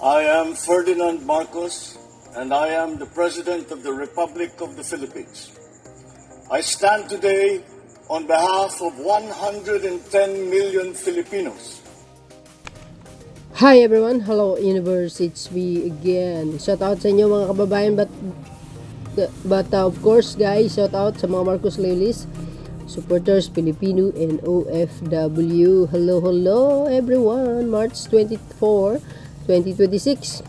I am Ferdinand Marcos, and I am the President of the Republic of the Philippines. I stand today on behalf of 110 million Filipinos. Hi everyone, hello universe, it's me again. Shout out sa inyo mga kababayan, but of course guys, shout out sa mga Marcos Loyalists, supporters, Filipino and OFW. Hello everyone, March 24, 2026.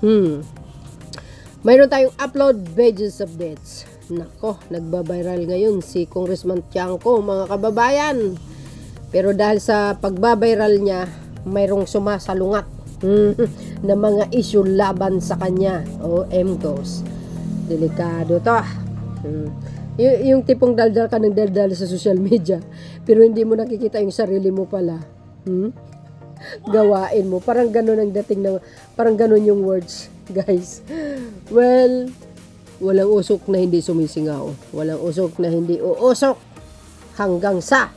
Mayroon tayong upload pages updates. Nako, nagbabiral ngayon si Congressman Tiangco mga kababayan. Pero dahil sa pagbabiral niya, mayroong sumasalungat na mga issue laban sa kanya. MCOs. Delikado to. Yung tipong daldal ka ng daldal sa social media, pero hindi mo nakikita yung sarili mo pala. Gawain mo. Parang ganun ang dating na, parang ganun yung words, guys. Well, walang usok na hindi sumisingaw. Walang usok na hindi uusok hanggang sa.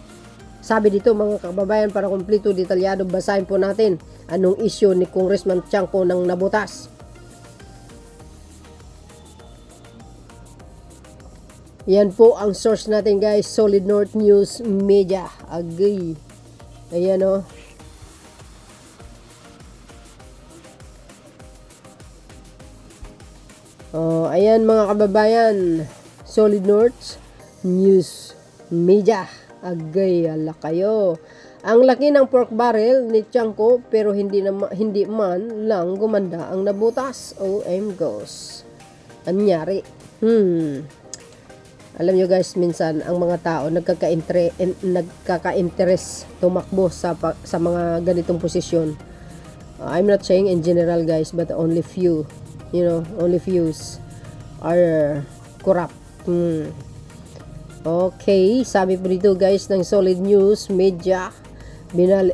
Sabi dito mga kababayan, para kumplito, detalyado, basahin po natin anong issue ni Congressman Tiangco ng nabutas. Yan po ang source natin guys, Solid North News Media. Agree. Ayan o. Ayan mga kababayan, Solid North News Media. Agay, ala kayo. Ang laki ng pork barrel ni Tiangco pero hindi man lang gumanda ang nabutas. OMGos. Anyari. Alam nyo guys, minsan ang mga tao nagkaka-interest tumakbo sa mga ganitong posisyon. I'm not saying in general guys, but only few. Only fews are corrupt. Okay, sabi po dito guys ng Solid News Media,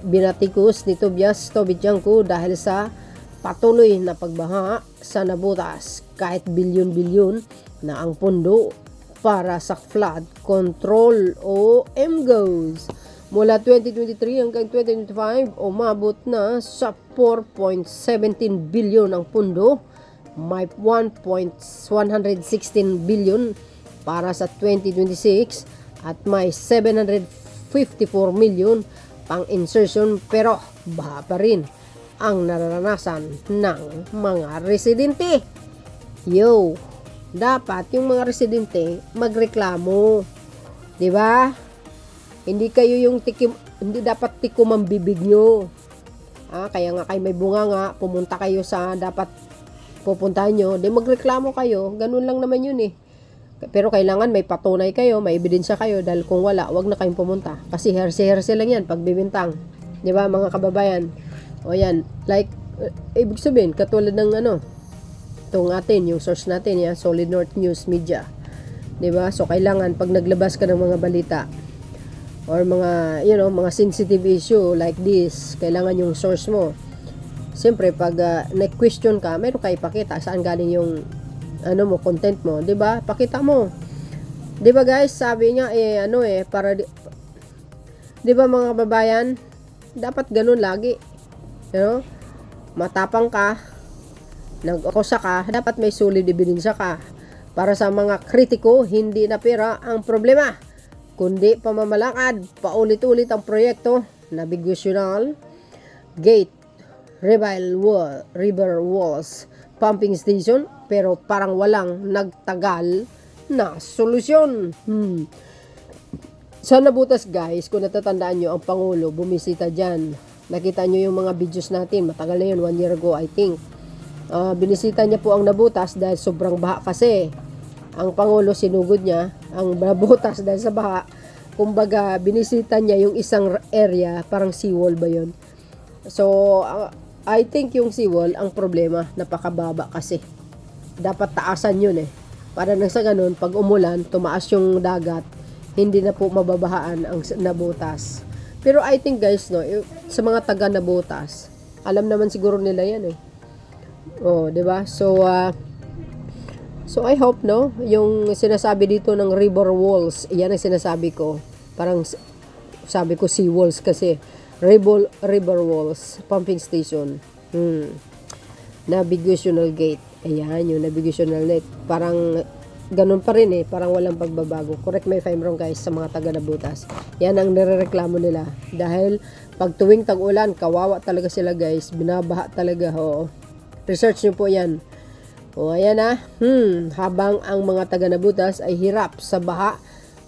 binatikos ni Tobias Tiangco dahil sa patuloy na pagbaha sa nabutas kahit bilyon-bilyon na ang pondo para sa flood control o MGOs. Mula 2023 hanggang 2025, umabot na sa 4.17 billion ang pondo. May 1.116 billion para sa 2026 at may 754 million pang insertion, pero baha pa rin ang nararanasan ng mga residente. Dapat yung mga residente magreklamo, 'di ba? Hindi kayo yung hindi dapat tikom ang bibig nyo. Kaya nga kayo may bunga nga, pumunta kayo sa dapat pupuntahan nyo, di magreklamo kayo, ganun lang naman yun Pero kailangan may patunay kayo, may ebidensya kayo, dahil kung wala, wag na kayong pumunta. Kasi herse-herse lang yan, pagbibintang. Di ba mga kababayan? O yan, like, ibig sabihin, katulad ng itong atin, yung source natin, Solid North News Media. Di ba? So, kailangan, pag naglabas ka ng mga balita, or mga, mga sensitive issue like this, kailangan yung source mo. Siyempre, pag na-question ka, meron kayo ipakita saan galing yung content mo, 'di ba? Pakita mo. 'Di ba guys, sabi niya para 'di ba mga kababayan, dapat ganun lagi. Matapang ka, nag-akusa ka, dapat may solid ebidensya ka. Para sa mga kritiko, hindi na pera ang problema, kundi pamamalakad. Paulit-ulit ang proyekto na Navigational Gate River Walls Pumping Station, pero parang walang nagtagal na solusyon. Sa nabutas guys, kung natatandaan nyo, ang Pangulo bumisita dyan. Nakita nyo yung mga videos natin, matagal na yun, 1 year ago I think. Binisita niya po ang nabutas dahil sobrang baha kasi. Ang Pangulo sinugod niya ang nabutas dahil sa baha. Kumbaga, binisita niya yung isang area, parang seawall ba yun? So, I think yung seawall, ang problema, napakababa kasi. Dapat taasan yun Para nang sa ganun, pag umulan, tumaas yung dagat, hindi na po mababahaan ang nabutas. Pero I think guys, sa mga taga nabutas, alam naman siguro nila yan 'di ba? So I hope yung sinasabi dito ng river walls, yan ang sinasabi ko. Parang sabi ko sea walls kasi river walls pumping station. navigational gate. Ayan, yung navigational gate. Parang ganun pa rin parang walang pagbabago. Correct me if I'm wrong guys, sa mga taga Nabutas. Yan ang nirereklamo nila. Dahil pag tuwing tag-ulan, kawawa talaga sila guys. Binabaha talaga, oo. Research nyo po yan. O ayan habang ang mga taga Nabutas ay hirap sa baha,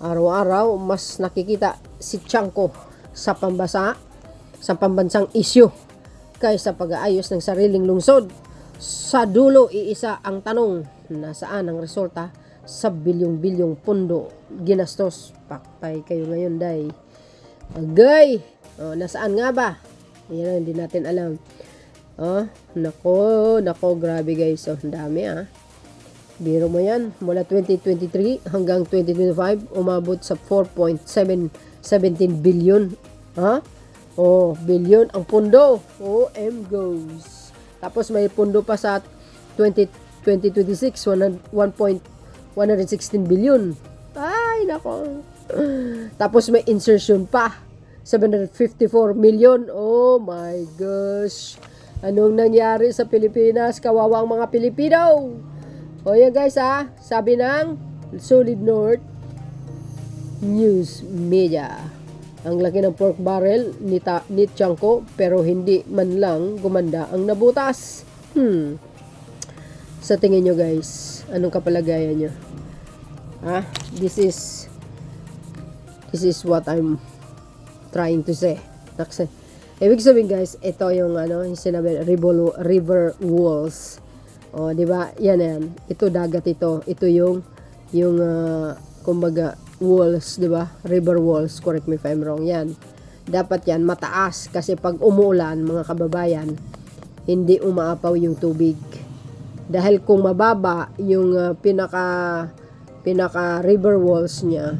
araw-araw, mas nakikita si Tiangco sa pambansang issue kaysa pag-aayos ng sariling lungsod. Sa dulo, iisa ang tanong, nasaan ang resulta sa bilyong-bilyong pundo ginastos? Paktay kayo ngayon, day. Agay! Nasaan nga ba? Yan, hindi natin alam. Nako, grabe guys. Ang dami Biro mo yan. Mula 2023 hanggang 2025, umabot sa 4.17 billion. Billion ang pundo. OM goes. Tapos may pundo pa sa 2026, 1.116 billion. Ay, nako. Tapos may insertion pa. 754 million. Oh my gosh. Anong nangyari sa Pilipinas? Kawawa ang mga Pilipino. O yan guys sabi ng Solid North News Media. Ang laki ng pork barrel ni Tiangco pero hindi man lang gumanda ang Nabutas. Sa tingin nyo guys, anong kapalagayan nyo? This is what I'm trying to say. Ibig sabihin guys, ito yung yung sinabi, river walls. Di ba? Yan. Ito dagat ito. Ito yung kumbaga walls, di ba? River walls, correct me if I'm wrong. Yan. Dapat yan mataas kasi pag umuulan, mga kababayan, hindi umaapaw yung tubig. Dahil kung mababa yung pinaka river walls niya,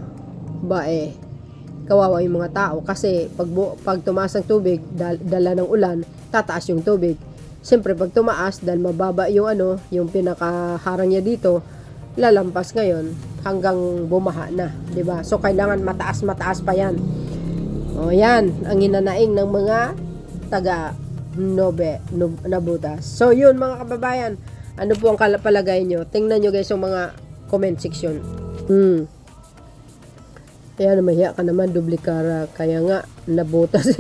kawawa yung mga tao kasi pag tumaas ang tubig, dala ng ulan, tataas yung tubig. Siyempre pag tumaas dahil mababa yung yung pinakaharang niya dito, lalampas ngayon hanggang bumaha na, 'di ba? So kailangan mataas pa 'yan. Yan ang hinanaing ng mga taga Nabutas. So yun mga kababayan, ano po ang kalapalagay nyo? Tingnan nyo guys yung mga comment section. Kaya mahiya ka naman, duplikara. Kaya nga, Nabutas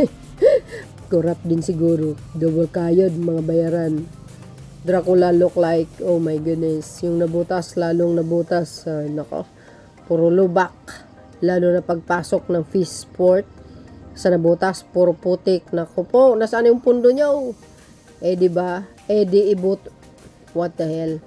Corrupt din siguro. Double kayod, mga bayaran. Dracula look like, oh my goodness. Yung Nabutas, lalong Nabutas. Nako, puro lubak. Lalo na pagpasok ng fish port sa Nabutas, puro putik. Nako po, nasaan yung pundo nyo? Diba? Di ibut. What the hell?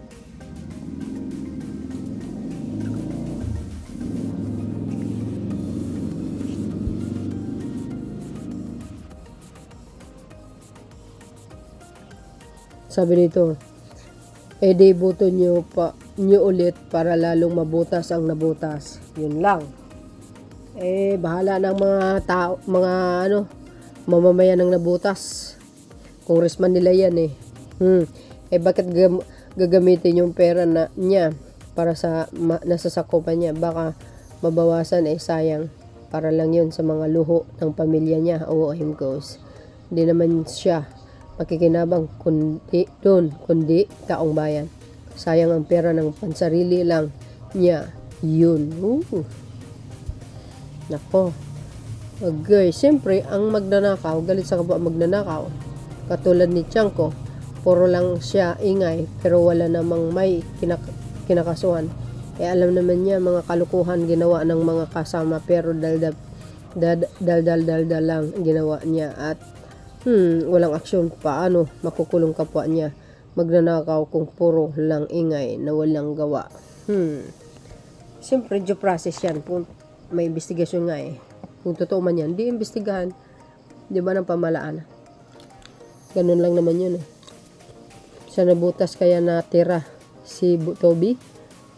Sabi nito, di buto nyo ulit para lalong mabutas ang Nabutas. Yun lang. Bahala ng mga tao, mga mamamayan ng Nabutas. Congressman nila yan bakit gagamitin yung pera niya para sa nasasakupan niya? Baka mabawasan sayang. Para lang yun sa mga luho ng pamilya niya. him goes. Hindi naman siya makikinabang kundi taong bayan. Sayang ang pera ng pansarili lang niya. Yun. Nako. Okay, siyempre ang magnanakaw, galit sa kapwa magnanakaw. Katulad ni Tiangco, puro lang siya ingay pero wala namang may kinakasuhan. Alam naman niya mga kalukuhan ginawa ng mga kasama pero daldal lang ginawa niya at walang aksyon. Paano makukulong kapwa niya magnanakaw kung puro lang ingay na walang gawa? Siyempre due process yan. May investigasyon nga kung totoo man yan, di imbestigahan, di ba, ng pamalaan. Ganun lang naman yun sa Nabutas. Kaya natira si Toby,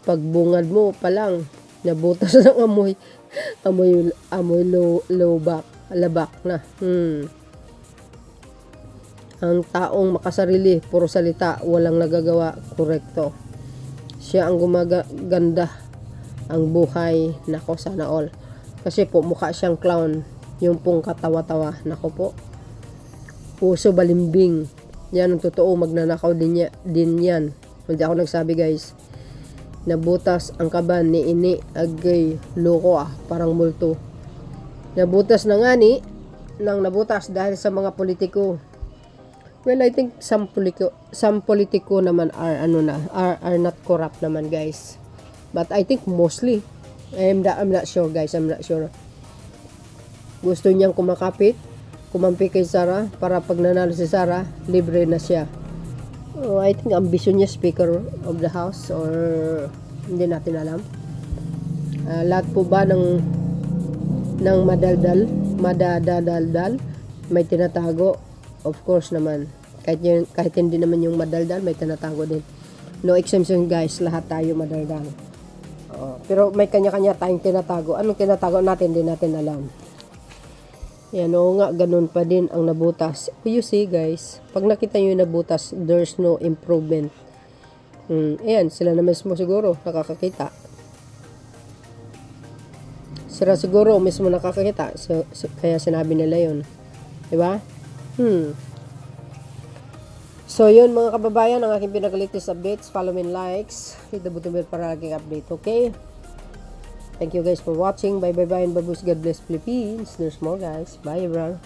pagbungad mo pa lang nabutas ng amoy labak na. Ang taong makasarili, puro salita, walang nagagawa. Korekto. Siya ang gumaganda ang buhay. Nako, sana all. Kasi po, mukha siyang clown. Yung pong katawa-tawa. Nako po. Puso balimbing. Yan ang totoo, magnanakaw din yan. Hindi ako nagsabi guys. Nabutas ang kaban ni ini agay loko parang multo. Nabutas na nga ni nang nabutas dahil sa mga politiko. Well, I think some politiko naman are not corrupt naman guys. But I think mostly I'm not sure guys, I'm not sure. Gusto niyang kumampi kay Sara para pag nanalo si Sara, libre na siya. I think ambisyon niya speaker of the house or hindi natin alam. Lahat po ba ng madadaldal may tinatago? Of course naman. Kahit hindi naman yung madaldal, may tinatago din. No exemption guys, lahat tayo madaldal. Pero may kanya-kanya tayong tinatago. Anong tinatago natin, hindi natin alam. Yan, oo nga, ganun pa din ang nabutas. You see guys, pag nakita nyo yung nabutas, there's no improvement. Ayan, sila na mismo siguro nakakakita. Sila siguro mismo nakakakita. Kaya sinabi nila yun. Diba? So yun mga kababayan, ang aking pinaka-latest updates. Follow me and likes. Hit the button bell para laging update, okay? Thank you guys for watching. Bye bye bye and babush. God bless Philippines. There's more guys. Bye everyone.